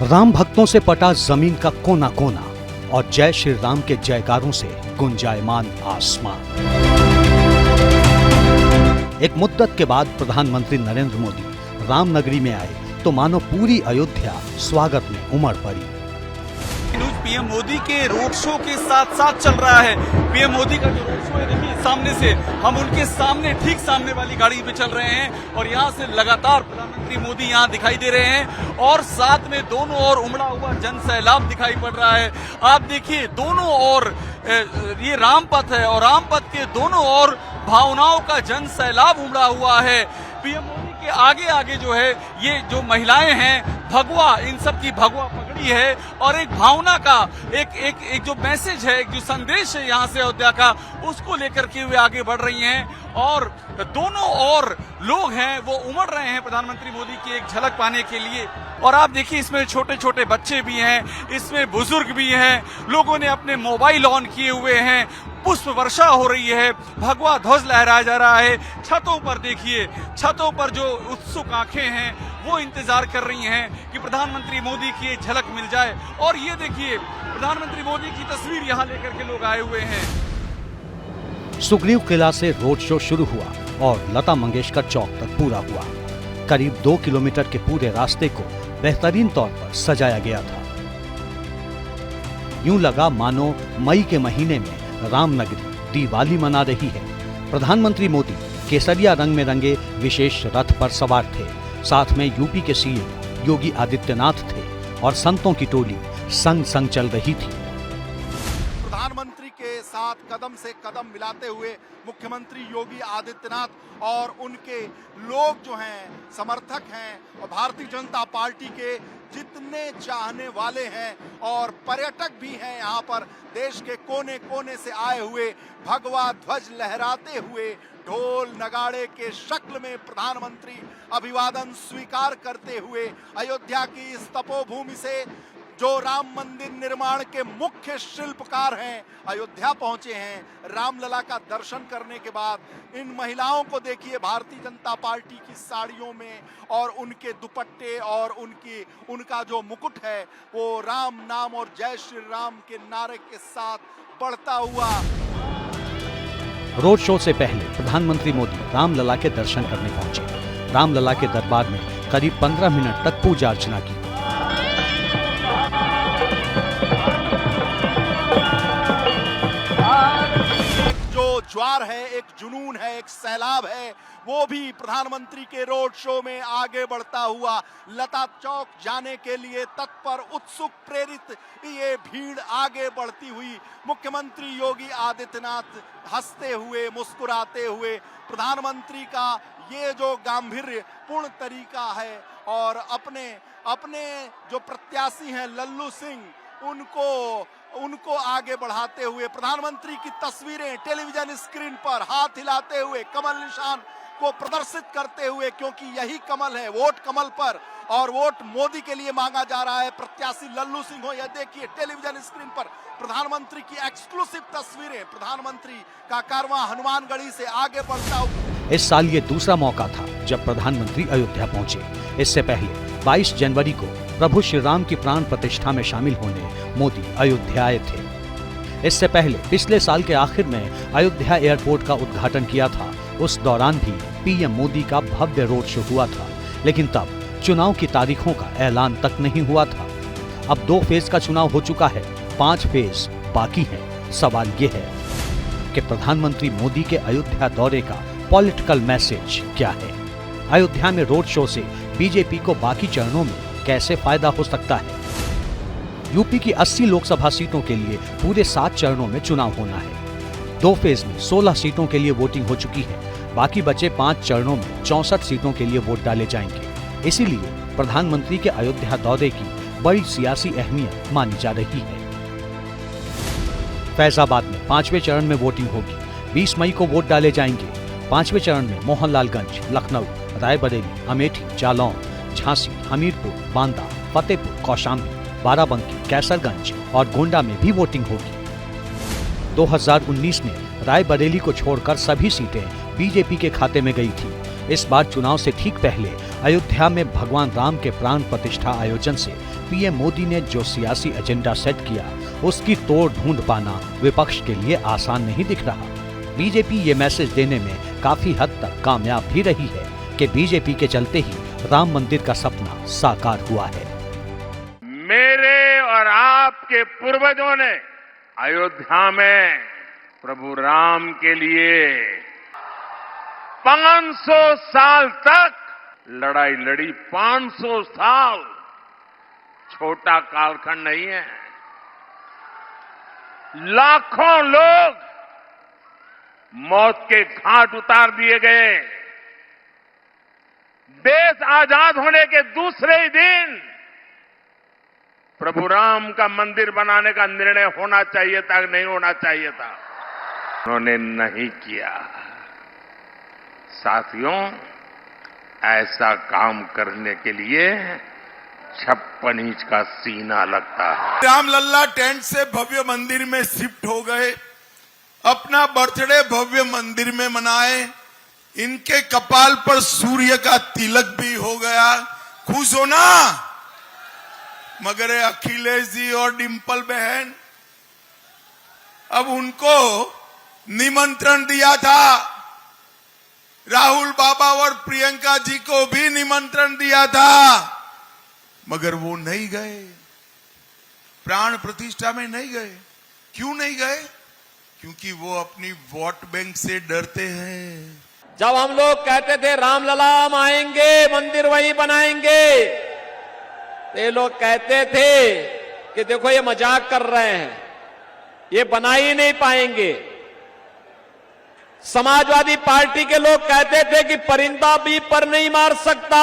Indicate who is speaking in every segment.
Speaker 1: राम भक्तों से पटा जमीन का कोना कोना और जय श्री राम के जयकारों से गुंजायमान आसमान। एक मुद्दत के बाद प्रधानमंत्री नरेंद्र मोदी रामनगरी में आए तो मानो पूरी अयोध्या स्वागत में उमड़ पड़ी।
Speaker 2: न्यूज पीएम मोदी के रोड शो के साथ साथ चल रहा है। पीएम मोदी का जो रोड शो है, देखिए सामने से हम उनके सामने ठीक सामने वाली गाड़ी पे चल रहे हैं और यहाँ से लगातार प्रधानमंत्री मोदी यहाँ दिखाई दे रहे हैं और साथ में दोनों ओर उमड़ा हुआ जन सैलाब दिखाई पड़ रहा है। आप देखिए दोनों ओर ये रामपथ है और रामपथ के दोनों ओर भावनाओं का जन सैलाब उमड़ा हुआ है। पीएम मोदी के आगे आगे जो है ये जो महिलाएं हैं, भगवा, इन सब की भगवा पगड़ी है और एक भावना का एक जो मैसेज है, एक जो संदेश है यहाँ से अयोध्या का, उसको लेकर के वे आगे बढ़ रही हैं और दोनों ओर लोग हैं वो उमड़ रहे हैं प्रधानमंत्री मोदी की एक झलक पाने के लिए। और आप देखिए इसमें छोटे छोटे बच्चे भी हैं, इसमें बुजुर्ग भी हैं, लोगों ने अपने मोबाइल ऑन किए हुए हैं, पुष्प वर्षा हो रही है, भगवा ध्वज लहराया जा रहा है। छतों पर देखिए, छतों पर जो उत्सुक आंखें हैं वो इंतजार कर रही हैं कि प्रधानमंत्री मोदी की एक झलक मिल जाए। और ये देखिए प्रधानमंत्री मोदी की तस्वीर यहाँ लेकर के लोग आए हुए हैं।
Speaker 1: सुग्रीव किला से रोड शो शुरू हुआ और लता मंगेशकर चौक तक पूरा हुआ। करीब 2 किलोमीटर के पूरे रास्ते को बेहतरीन तौर पर सजाया गया था। यूं लगा मानो मई के महीने में रामनगरी दिवाली मना रही है। प्रधानमंत्री मोदी केसरिया रंग में रंगे विशेष रथ पर सवार थे। साथ में यूपी के सीएम योगी आदित्यनाथ थे और संतों की टोली संग संग चल रही थी।
Speaker 3: प्रधानमंत्री के साथ कदम से कदम मिलाते हुए मुख्यमंत्री योगी आदित्यनाथ और उनके लोग जो हैं, समर्थक हैं और भारतीय जनता पार्टी के जितने चाहने वाले हैं और पर्यटक भी हैं, यहाँ पर देश के कोने कोने से आए हुए भगवा ध्वज लहराते हुए ढोल नगाड़े के शक्ल में प्रधानमंत्री अभिवादन स्वीकार करते हुए अयोध्या की इस तपोभूमि से जो राम मंदिर निर्माण के मुख्य शिल्पकार हैं अयोध्या पहुंचे हैं। रामलला का दर्शन करने के बाद इन महिलाओं को देखिए भारतीय जनता पार्टी की साड़ियों में और उनके दुपट्टे और उनका जो मुकुट है वो राम नाम और जय श्री राम के नारे के साथ बढ़ता हुआ।
Speaker 1: रोड शो से पहले प्रधानमंत्री मोदी रामलला के दर्शन करने पहुंचे। रामलला के दरबार में करीब 15 मिनट तक पूजा अर्चना की।
Speaker 3: ज्वार है, एक जुनून है, एक सैलाब है, वो भी प्रधानमंत्री के रोड शो में आगे बढ़ता हुआ लता चौक जाने के लिए तत्पर, उत्सुक, प्रेरित ये भीड़ आगे बढ़ती हुई। मुख्यमंत्री योगी आदित्यनाथ हंसते हुए, मुस्कुराते हुए प्रधानमंत्री का ये जो गांभीर्य पूर्ण तरीका है और अपने जो प्रत्याशी हैं लल्लू सिंह, उनको आगे बढ़ाते हुए प्रधानमंत्री की तस्वीरें टेलीविजन स्क्रीन पर हाथ हिलाते हुए कमल निशान को प्रदर्शित करते हुए, क्योंकि यही कमल है, वोट कमल पर और वोट मोदी के लिए मांगा जा रहा है। प्रत्याशी लल्लू सिंह हो, यह देखिए टेलीविजन स्क्रीन पर प्रधानमंत्री की एक्सक्लूसिव तस्वीरें, प्रधानमंत्री का कारवां हनुमानगढ़ी से आगे बढ़ता हुआ।
Speaker 1: इस साल ये दूसरा मौका था जब प्रधानमंत्री अयोध्या पहुंचे। इससे पहले 22 जनवरी को प्रभु श्री राम की प्राण प्रतिष्ठा में शामिल होने मोदी अयोध्या आए थे। इससे पहले पिछले साल के आखिर में अयोध्या एयरपोर्ट का उद्घाटन किया था। उस दौरान भी पीएम मोदी का भव्य रोड शो हुआ था, लेकिन तब चुनाव की तारीखों का ऐलान तक नहीं हुआ था। अब 2 फेज का चुनाव हो चुका है, 5 फेज बाकी है। सवाल ये है कि प्रधानमंत्री मोदी के अयोध्या दौरे का पॉलिटिकल मैसेज क्या है? अयोध्या में रोड शो से बीजेपी को बाकी चरणों में कैसे फायदा हो सकता है? यूपी की 80 लोकसभा सीटों के लिए पूरे 7 चरणों में चुनाव होना है। 2 फेज में 16 सीटों के लिए वोटिंग हो चुकी है। बाकी बचे 5 चरणों में 64 सीटों के लिए वोट डाले जाएंगे। इसीलिए प्रधानमंत्री के अयोध्या दौरे की बड़ी सियासी अहमियत मानी जा रही है। फैजाबाद में 5वें चरण में वोटिंग होगी। 20 मई को वोट डाले जाएंगे। 5वें चरण में मोहनलालगंज, लखनऊ, रायबरेली, अमेठी, जालौन, झांसी, हमीरपुर, बांदा, फतेहपुर, कौशाम्बी, बाराबंकी, कैसरगंज और गोंडा में भी वोटिंग होगी। 2019 में रायबरेली को छोड़कर सभी सीटें बीजेपी के खाते में गई थी। इस बार चुनाव से ठीक पहले अयोध्या में भगवान राम के प्राण प्रतिष्ठा आयोजन से पीएम मोदी ने जो सियासी एजेंडा सेट किया, उसकी तोड़ ढूंढ पाना विपक्ष के लिए आसान नहीं दिख रहा। बीजेपी ये मैसेज देने में काफी हद तक कामयाब भी रही है कि बीजेपी के चलते ही राम मंदिर का सपना साकार हुआ है।
Speaker 4: मेरे और आपके पूर्वजों ने अयोध्या में प्रभु राम के लिए 500 साल तक लड़ाई लड़ी। 500 साल छोटा कालखंड नहीं है। लाखों लोग मौत के घाट उतार दिए गए। देश आजाद होने के दूसरे ही दिन प्रभु राम का मंदिर बनाने का निर्णय होना चाहिए था, नहीं होना चाहिए था, उन्होंने नहीं किया। साथियों, ऐसा काम करने के लिए 56 इंच का सीना लगता है।
Speaker 3: रामलला टेंट से भव्य मंदिर में शिफ्ट हो गए, अपना बर्थडे भव्य मंदिर में मनाए। इनके कपाल पर सूर्य का तिलक भी हो गया। खुश हो ना? मगर अखिलेश जी और डिंपल बहन, अब उनको निमंत्रण दिया था, राहुल बाबा और प्रियंका जी को भी निमंत्रण दिया था, मगर वो नहीं गए, प्राण प्रतिष्ठा में नहीं गए। क्यों नहीं गए? क्योंकि वो अपनी वोट बैंक से डरते हैं।
Speaker 5: जब हम लोग कहते थे रामलला हम आएंगे, मंदिर वहीं बनाएंगे, ये लोग कहते थे कि देखो ये मजाक कर रहे हैं, ये बना ही नहीं पाएंगे। समाजवादी पार्टी के लोग कहते थे कि परिंदा भी पर नहीं मार सकता,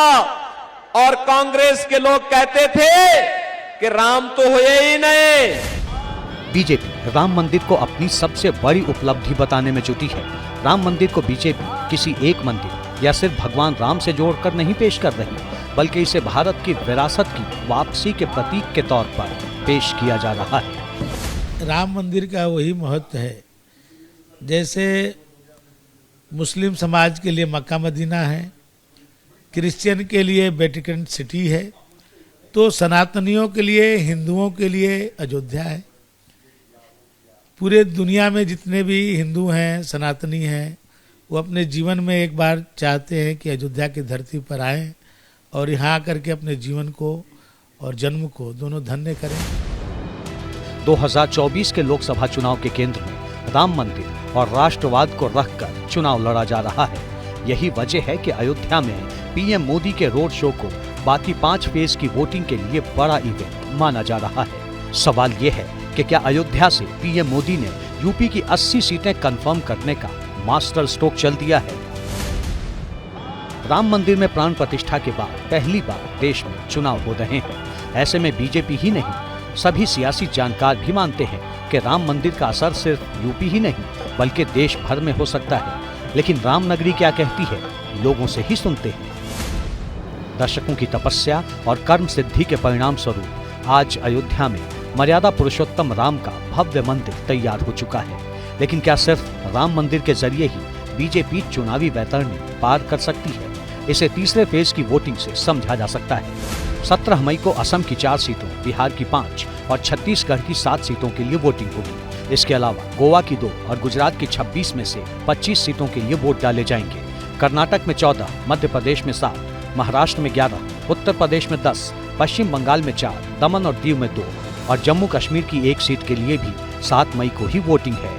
Speaker 5: और कांग्रेस के लोग कहते थे कि राम तो हुए ही नहीं।
Speaker 1: बीजेपी राम मंदिर को अपनी सबसे बड़ी उपलब्धि बताने में जुटी है। राम मंदिर को बीजेपी किसी एक मंदिर या सिर्फ भगवान राम से जोड़कर नहीं पेश कर रही, बल्कि इसे भारत की विरासत की वापसी के प्रतीक के तौर पर पेश किया जा रहा है।
Speaker 6: राम मंदिर का वही महत्व है जैसे मुस्लिम समाज के लिए मक्का मदीना है, क्रिश्चियन के लिए वेटिकन सिटी है, तो सनातनियों के लिए, हिंदुओं के लिए अयोध्या है। पूरे दुनिया में जितने भी हिंदू हैं, सनातनी हैं, वो अपने जीवन में एक बार चाहते हैं कि अयोध्या की धरती पर आएं और यहाँ आकर के अपने जीवन को और जन्म को दोनों धन्य करें।
Speaker 1: 2024 के लोकसभा चुनाव के केंद्र में राम मंदिर और राष्ट्रवाद को रखकर चुनाव लड़ा जा रहा है। यही वजह है कि अयोध्या में पीएम मोदी के रोड शो को बाकी 5 फेज की वोटिंग के लिए बड़ा इवेंट माना जा रहा है। सवाल ये है कि क्या अयोध्या से पीएम मोदी ने यूपी की 80 सीटें कंफर्म करने का मास्टर स्ट्रोक चल दिया है? राम मंदिर में प्राण प्रतिष्ठा के बाद पहली बार देश में चुनाव हो रहे हैं। ऐसे में बीजेपी ही नहीं, सभी सियासी जानकार भी मानते हैं कि राम मंदिर का असर सिर्फ यूपी ही नहीं बल्कि देश भर में हो सकता है। लेकिन रामनगरी क्या कहती है, लोगों से ही सुनते हैं। दशकों की तपस्या और कर्म सिद्धि के परिणाम स्वरूप आज अयोध्या में मर्यादा पुरुषोत्तम राम का भव्य मंदिर तैयार हो चुका है। लेकिन क्या सिर्फ राम मंदिर के जरिए ही बीजेपी चुनावी वैतरणी पार कर सकती है? इसे तीसरे फेज की वोटिंग से समझा जा सकता है। 17 मई को असम की 4 सीटों, बिहार की 5 और छत्तीसगढ़ की 7 सीटों के लिए वोटिंग होगी। इसके अलावा गोवा की 2 और गुजरात की 26 में से 25 सीटों के लिए वोट डाले जाएंगे। कर्नाटक में 14, मध्य प्रदेश में 7, महाराष्ट्र में 11, उत्तर प्रदेश में 10, पश्चिम बंगाल में 4, दमन और दीव में 2 और जम्मू कश्मीर की 1 सीट के लिए भी 7 मई को ही वोटिंग है।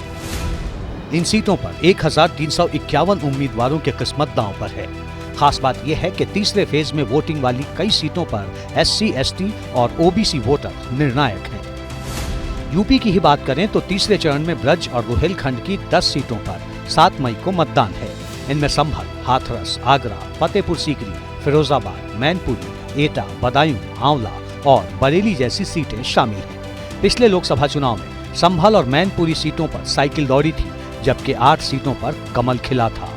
Speaker 1: इन सीटों पर 1351 उम्मीदवारों की किस्मत दांव पर है। खास बात यह है कि तीसरे फेज में वोटिंग वाली कई सीटों पर SC, ST और OBC वोटर निर्णायक हैं। यूपी की ही बात करें तो तीसरे चरण में ब्रज और रुहेलखंड की 10 सीटों पर 7 मई को मतदान है। इनमें संभल, हाथरस, आगरा, फतेहपुर सीकरी, फिरोजाबाद, मैनपुरी, एटा, बदायूं, आंवला और बरेली जैसी सीटें शामिल हैं। पिछले लोकसभा चुनाव में संभल और मैनपुरी सीटों पर साइकिल दौड़ी थी, जबकि 8 सीटों पर कमल खिला था।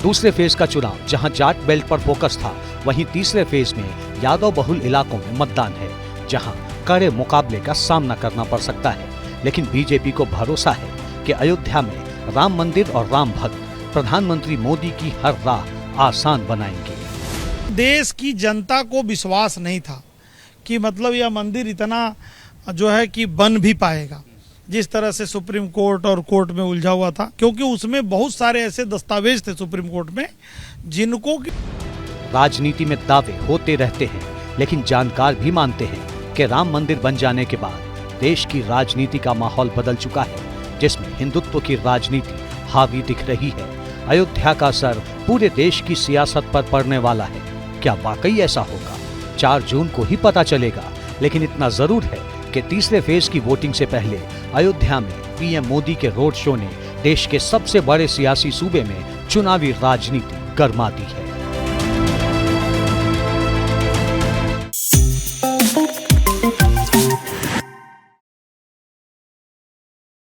Speaker 1: दूसरे फेज का चुनाव जहां जाट बेल्ट पर फोकस था, वहीं तीसरे फेज में यादव बहुल इलाकों में मतदान है, जहां कड़े मुकाबले का सामना करना पड़ सकता है। लेकिन बीजेपी को भरोसा है कि अयोध्या में राम मंदिर और राम भक्त प्रधानमंत्री मोदी की हर राह आसान बनाएंगे।
Speaker 7: देश की जनता को विश्वास नहीं था कि मतलब यह मंदिर इतना जो है कि बन भी पाएगा, जिस तरह से सुप्रीम कोर्ट और कोर्ट में उलझा हुआ था, क्योंकि उसमें बहुत सारे ऐसे दस्तावेज थे सुप्रीम कोर्ट में जिनको
Speaker 1: राजनीति में दावे होते रहते हैं, लेकिन जानकार भी मानते हैं कि राम मंदिर बन जाने के बाद देश की राजनीति का माहौल बदल चुका है, जिसमें हिंदुत्व की राजनीति हावी दिख रही है। अयोध्या का असर पूरे देश की सियासत पर पड़ने वाला है। क्या वाकई ऐसा होगा? 4 जून को ही पता चलेगा, लेकिन इतना जरूर है कि तीसरे फेज की वोटिंग से पहले अयोध्या में पीएम मोदी के रोड शो ने देश के सबसे बड़े सियासी सूबे में चुनावी राजनीति गरमा दी है।